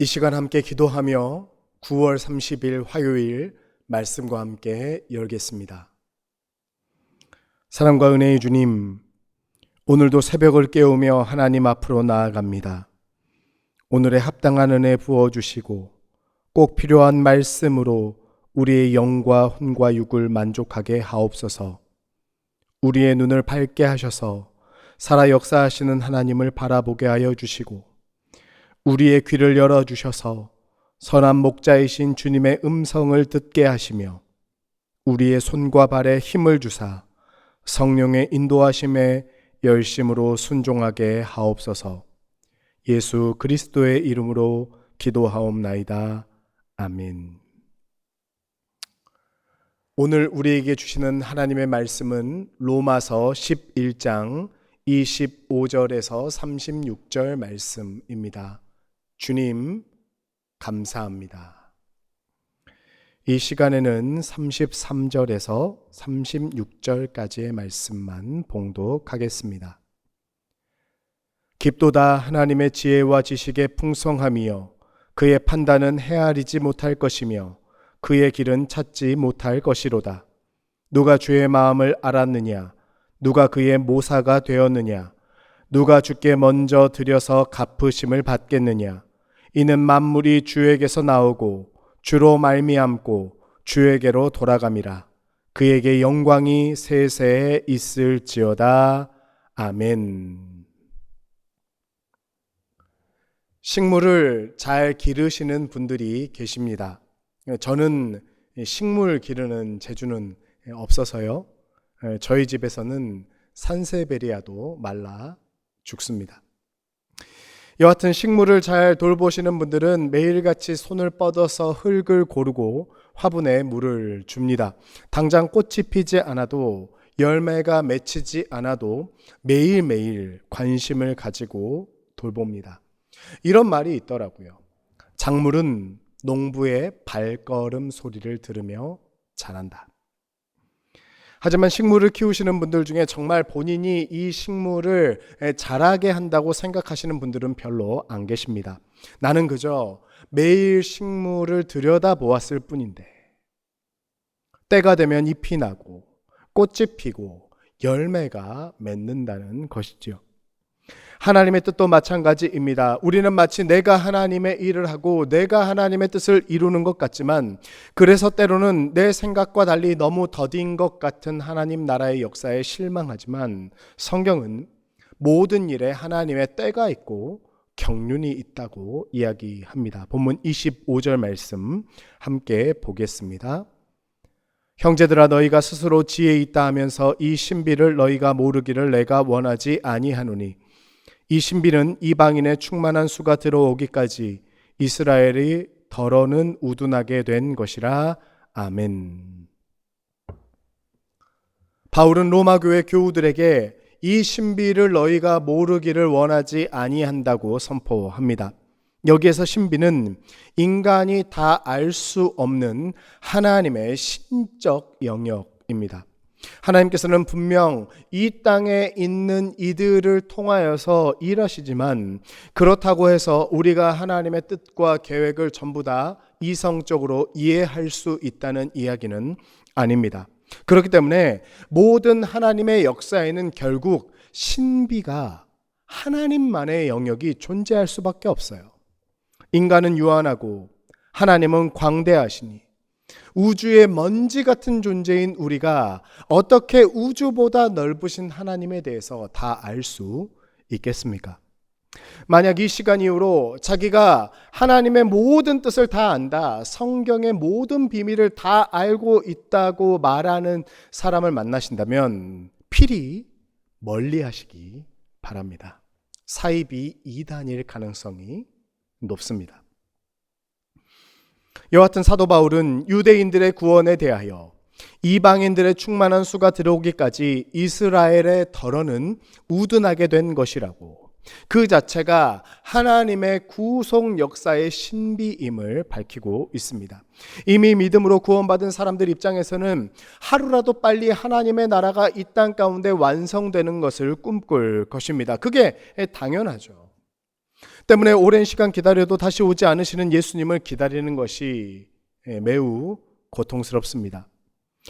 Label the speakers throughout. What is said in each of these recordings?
Speaker 1: 시간 함께 기도하며 9월 30일 화요일 말씀과 함께 열겠습니다. 사랑과 은혜의 주님, 오늘도 새벽을 깨우며 하나님 앞으로 나아갑니다. 오늘의 합당한 은혜 부어주시고 꼭 필요한 말씀으로 우리의 영과 혼과 육을 만족하게 하옵소서. 우리의 눈을 밝게 하셔서 살아 역사하시는 하나님을 바라보게 하여 주시고 우리의 귀를 열어주셔서 선한 목자이신 주님의 음성을 듣게 하시며 우리의 손과 발에 힘을 주사 성령의 인도하심에 열심으로 순종하게 하옵소서. 예수 그리스도의 이름으로 기도하옵나이다. 아멘. 오늘 우리에게 주시는 하나님의 말씀은 로마서 11장 25절에서 36절 말씀입니다. 주님, 감사합니다. 이 시간에는 33절에서 36절까지의 말씀만 봉독하겠습니다. 깊도다 하나님의 지혜와 지식의 풍성함이여 그의 판단은 헤아리지 못할 것이며 그의 길은 찾지 못할 것이로다. 누가 주의 마음을 알았느냐? 누가 그의 모사가 되었느냐? 누가 주께 먼저 드려서 갚으심을 받겠느냐? 이는 만물이 주에게서 나오고 주로 말미암고 주에게로 돌아감이라. 그에게 영광이 세세에 있을지어다. 아멘. 식물을 잘 기르시는 분들이 계십니다. 저는 식물 기르는 재주는 없어서요. 저희 집에서는 산세베리아도 말라 죽습니다. 여하튼 식물을 잘 돌보시는 분들은 매일같이 손을 뻗어서 흙을 고르고 화분에 물을 줍니다. 당장 꽃이 피지 않아도 열매가 맺히지 않아도 매일매일 관심을 가지고 돌봅니다. 이런 말이 있더라고요. 작물은 농부의 발걸음 소리를 들으며 자란다. 하지만 식물을 키우시는 분들 중에 정말 본인이 이 식물을 자라게 한다고 생각하시는 분들은 별로 안 계십니다. 나는 그저 매일 식물을 들여다보았을 뿐인데 때가 되면 잎이 나고 꽃이 피고 열매가 맺는다는 것이지요. 하나님의 뜻도 마찬가지입니다. 우리는 마치 내가 하나님의 일을 하고 내가 하나님의 뜻을 이루는 것 같지만 그래서 때로는 내 생각과 달리 너무 더딘 것 같은 하나님 나라의 역사에 실망하지만 성경은 모든 일에 하나님의 때가 있고 경륜이 있다고 이야기합니다. 본문 25절 말씀 함께 보겠습니다. 형제들아 너희가 스스로 지혜 있다 하면서 이 신비를 너희가 모르기를 내가 원하지 아니하노니 이 신비는 이방인의 충만한 수가 들어오기까지 이스라엘이 더러는 우둔하게 된 것이라. 아멘. 바울은 로마 교회 교우들에게 이 신비를 너희가 모르기를 원하지 아니한다고 선포합니다. 여기에서 신비는 인간이 다 알 수 없는 하나님의 신적 영역입니다. 하나님께서는 분명 이 땅에 있는 이들을 통하여서 일하시지만 그렇다고 해서 우리가 하나님의 뜻과 계획을 전부 다 이성적으로 이해할 수 있다는 이야기는 아닙니다. 그렇기 때문에 모든 하나님의 역사에는 결국 신비가 하나님만의 영역이 존재할 수밖에 없어요. 인간은 유한하고 하나님은 광대하시니 우주의 먼지 같은 존재인 우리가 어떻게 우주보다 넓으신 하나님에 대해서 다 알 수 있겠습니까? 만약 이 시간 이후로 자기가 하나님의 모든 뜻을 다 안다, 성경의 모든 비밀을 다 알고 있다고 말하는 사람을 만나신다면 필히 멀리 하시기 바랍니다. 사입이 이단일 가능성이 높습니다. 여하튼 사도 바울은 유대인들의 구원에 대하여 이방인들의 충만한 수가 들어오기까지 이스라엘의 덜어는 우둔하게 된 것이라고, 그 자체가 하나님의 구속 역사의 신비임을 밝히고 있습니다. 이미 믿음으로 구원받은 사람들 입장에서는 하루라도 빨리 하나님의 나라가 이 땅 가운데 완성되는 것을 꿈꿀 것입니다. 그게 당연하죠. 때문에 오랜 시간 기다려도 다시 오지 않으시는 예수님을 기다리는 것이 매우 고통스럽습니다.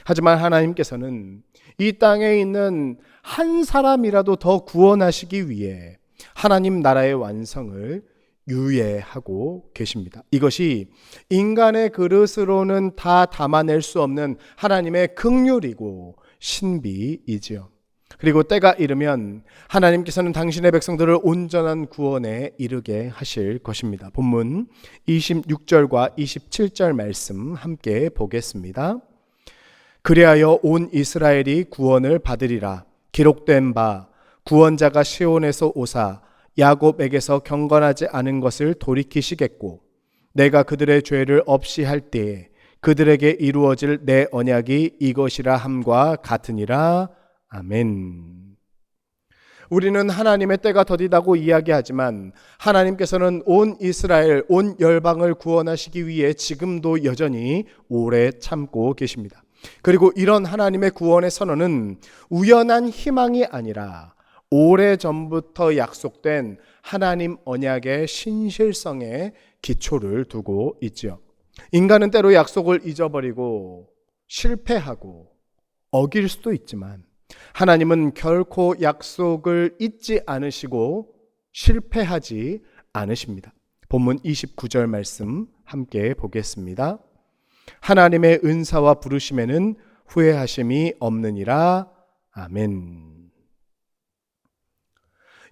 Speaker 1: 하지만 하나님께서는 이 땅에 있는 한 사람이라도 더 구원하시기 위해 하나님 나라의 완성을 유예하고 계십니다. 이것이 인간의 그릇으로는 다 담아낼 수 없는 하나님의 긍휼이고 신비이지요. 그리고 때가 이르면 하나님께서는 당신의 백성들을 온전한 구원에 이르게 하실 것입니다. 본문 26절과 27절 말씀 함께 보겠습니다. 그리하여 온 이스라엘이 구원을 받으리라. 기록된 바 구원자가 시온에서 오사 야곱에게서 경건하지 않은 것을 돌이키시겠고 내가 그들의 죄를 없이 할 때에 그들에게 이루어질 내 언약이 이것이라 함과 같으니라. 아멘. 우리는 하나님의 때가 더디다고 이야기하지만 하나님께서는 온 이스라엘, 온 열방을 구원하시기 위해 지금도 여전히 오래 참고 계십니다. 그리고 이런 하나님의 구원의 선언은 우연한 희망이 아니라 오래전부터 약속된 하나님 언약의 신실성에 기초를 두고 있죠. 인간은 때로 약속을 잊어버리고 실패하고 어길 수도 있지만 하나님은 결코 약속을 잊지 않으시고 실패하지 않으십니다. 본문 29절 말씀 함께 보겠습니다. 하나님의 은사와 부르심에는 후회하심이 없느니라. 아멘.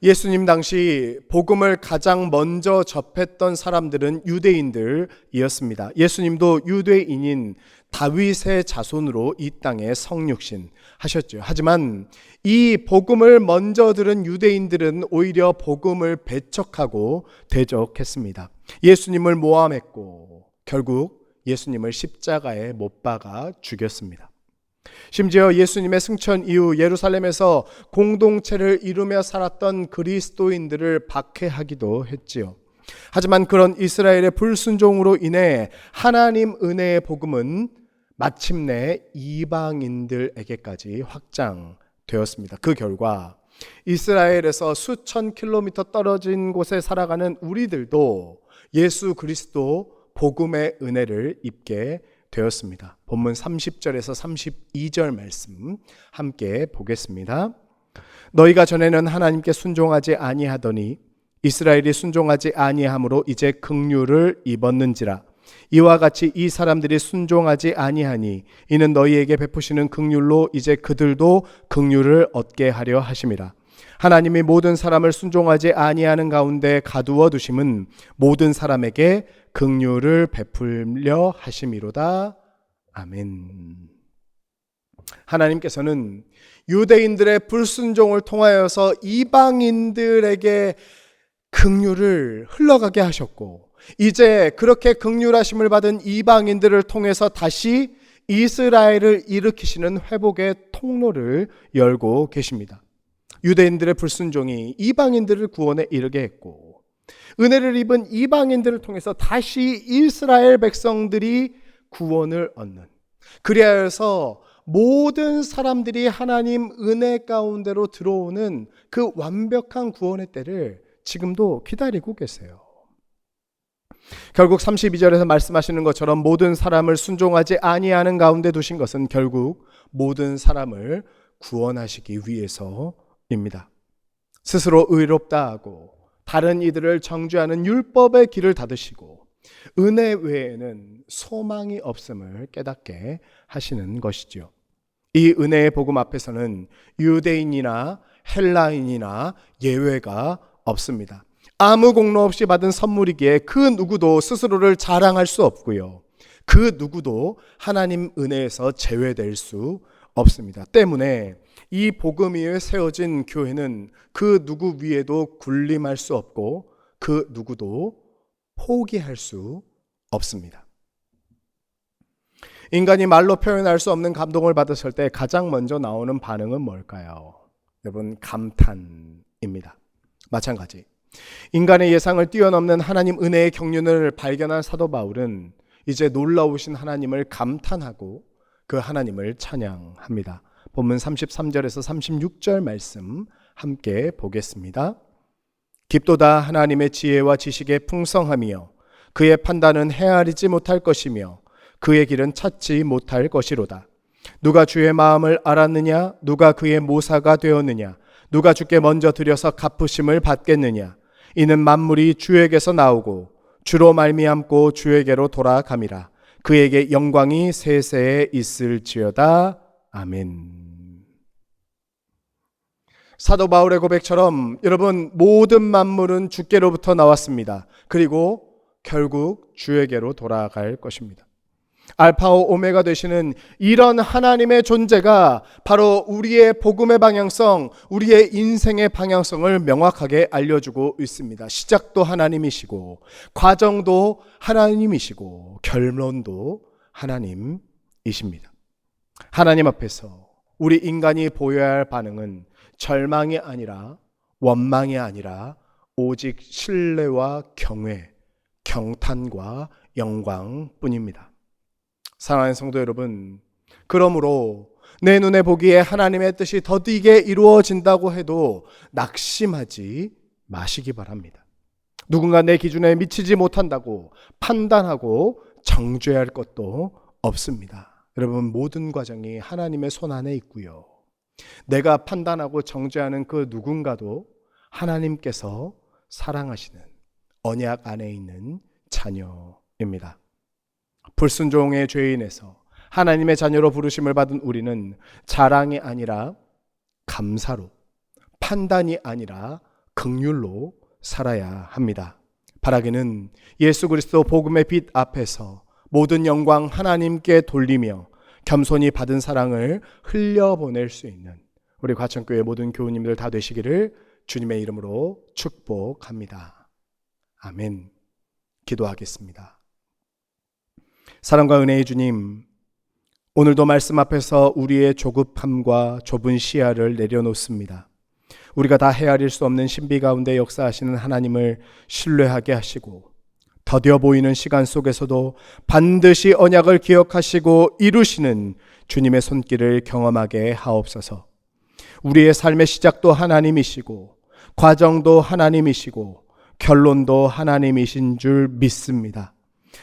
Speaker 1: 예수님 당시 복음을 가장 먼저 접했던 사람들은 유대인들이었습니다. 예수님도 유대인인 다윗의 자손으로 이 땅에 성육신 하셨죠. 하지만 이 복음을 먼저 들은 유대인들은 오히려 복음을 배척하고 대적했습니다. 예수님을 모함했고 결국 예수님을 십자가에 못 박아 죽였습니다. 심지어 예수님의 승천 이후 예루살렘에서 공동체를 이루며 살았던 그리스도인들을 박해하기도 했지요. 하지만 그런 이스라엘의 불순종으로 인해 하나님 은혜의 복음은 마침내 이방인들에게까지 확장되었습니다. 그 결과 이스라엘에서 수천 킬로미터 떨어진 곳에 살아가는 우리들도 예수 그리스도 복음의 은혜를 입게 되었습니다. 본문 30절에서 32절 말씀 함께 보겠습니다. 너희가 전에는 하나님께 순종하지 아니하더니 이스라엘이 순종하지 아니함으로 이제 긍휼을 입었는지라. 이와 같이 이 사람들이 순종하지 아니하니 이는 너희에게 베푸시는 긍휼로 이제 그들도 긍휼을 얻게 하려 하심이라. 하나님이 모든 사람을 순종하지 아니하는 가운데 가두어 두심은 모든 사람에게 긍휼을 베풀려 하심이로다. 아멘. 하나님께서는 유대인들의 불순종을 통하여서 이방인들에게 긍휼을 흘러가게 하셨고 이제 그렇게 긍휼하심을 받은 이방인들을 통해서 다시 이스라엘을 일으키시는 회복의 통로를 열고 계십니다. 유대인들의 불순종이 이방인들을 구원에 이르게 했고 은혜를 입은 이방인들을 통해서 다시 이스라엘 백성들이 구원을 얻는, 그리하여서 모든 사람들이 하나님 은혜 가운데로 들어오는 그 완벽한 구원의 때를 지금도 기다리고 계세요. 결국 32절에서 말씀하시는 것처럼 모든 사람을 순종하지 아니하는 가운데 두신 것은 결국 모든 사람을 구원하시기 위해서입니다. 스스로 의롭다 하고 다른 이들을 정죄하는 율법의 길을 닫으시고 은혜 외에는 소망이 없음을 깨닫게 하시는 것이지요. 이 은혜의 복음 앞에서는 유대인이나 헬라인이나 예외가 없습니다. 아무 공로 없이 받은 선물이기에 그 누구도 스스로를 자랑할 수 없고요. 그 누구도 하나님 은혜에서 제외될 수 없습니다. 때문에 이 복음 위에 세워진 교회는 그 누구 위에도 군림할 수 없고 그 누구도 포기할 수 없습니다. 인간이 말로 표현할 수 없는 감동을 받았을 때 가장 먼저 나오는 반응은 뭘까요? 여러분, 감탄입니다. 마찬가지. 인간의 예상을 뛰어넘는 하나님 은혜의 경륜을 발견한 사도 바울은 이제 놀라우신 하나님을 감탄하고 그 하나님을 찬양합니다. 본문 33절에서 36절 말씀 함께 보겠습니다. 깊도다 하나님의 지혜와 지식의 풍성함이요 그의 판단은 헤아리지 못할 것이며 그의 길은 찾지 못할 것이로다. 누가 주의 마음을 알았느냐? 누가 그의 모사가 되었느냐? 누가 주께 먼저 드려서 갚으심을 받겠느냐? 이는 만물이 주에게서 나오고 주로 말미암고 주에게로 돌아감이라. 그에게 영광이 세세에 있을지어다. 아멘. 사도 바울의 고백처럼 여러분, 모든 만물은 주께로부터 나왔습니다. 그리고 결국 주에게로 돌아갈 것입니다. 알파오 오메가 되시는 이런 하나님의 존재가 바로 우리의 복음의 방향성, 우리의 인생의 방향성을 명확하게 알려주고 있습니다. 시작도 하나님이시고 과정도 하나님이시고 결론도 하나님이십니다. 하나님 앞에서 우리 인간이 보여야 할 반응은 절망이 아니라 원망이 아니라 오직 신뢰와 경외, 경탄과 영광뿐입니다. 사랑하는 성도 여러분, 그러므로 내 눈에 보기에 하나님의 뜻이 더디게 이루어진다고 해도 낙심하지 마시기 바랍니다. 누군가 내 기준에 미치지 못한다고 판단하고 정죄할 것도 없습니다. 여러분, 모든 과정이 하나님의 손 안에 있고요. 내가 판단하고 정죄하는 그 누군가도 하나님께서 사랑하시는 언약 안에 있는 자녀입니다. 불순종의 죄인에서 하나님의 자녀로 부르심을 받은 우리는 자랑이 아니라 감사로, 판단이 아니라 긍휼로 살아야 합니다. 바라기는 예수 그리스도 복음의 빛 앞에서 모든 영광 하나님께 돌리며 겸손히 받은 사랑을 흘려보낼 수 있는 우리 과천교회 모든 교우님들 다 되시기를 주님의 이름으로 축복합니다. 아멘. 기도하겠습니다. 사랑과 은혜의 주님, 오늘도 말씀 앞에서 우리의 조급함과 좁은 시야를 내려놓습니다. 우리가 다 헤아릴 수 없는 신비 가운데 역사하시는 하나님을 신뢰하게 하시고 더뎌 보이는 시간 속에서도 반드시 언약을 기억하시고 이루시는 주님의 손길을 경험하게 하옵소서. 우리의 삶의 시작도 하나님이시고 과정도 하나님이시고 결론도 하나님이신 줄 믿습니다.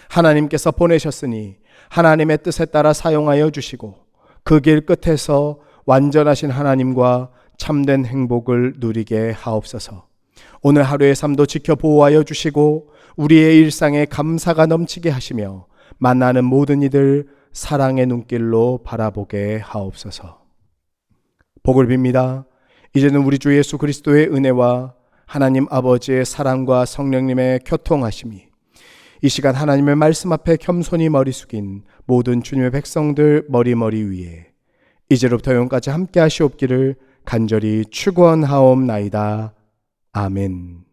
Speaker 1: 하나님께서 보내셨으니 하나님의 뜻에 따라 사용하여 주시고 그 길 끝에서 완전하신 하나님과 참된 행복을 누리게 하옵소서. 오늘 하루의 삶도 지켜 보호하여 주시고 우리의 일상에 감사가 넘치게 하시며 만나는 모든 이들 사랑의 눈길로 바라보게 하옵소서. 복을 빕니다. 이제는 우리 주 예수 그리스도의 은혜와 하나님 아버지의 사랑과 성령님의 교통하심이 이 시간 하나님의 말씀 앞에 겸손히 머리 숙인 모든 주님의 백성들 머리 위에 이제로부터 영원까지 함께 하시옵기를 간절히 축원하옵나이다. 아멘.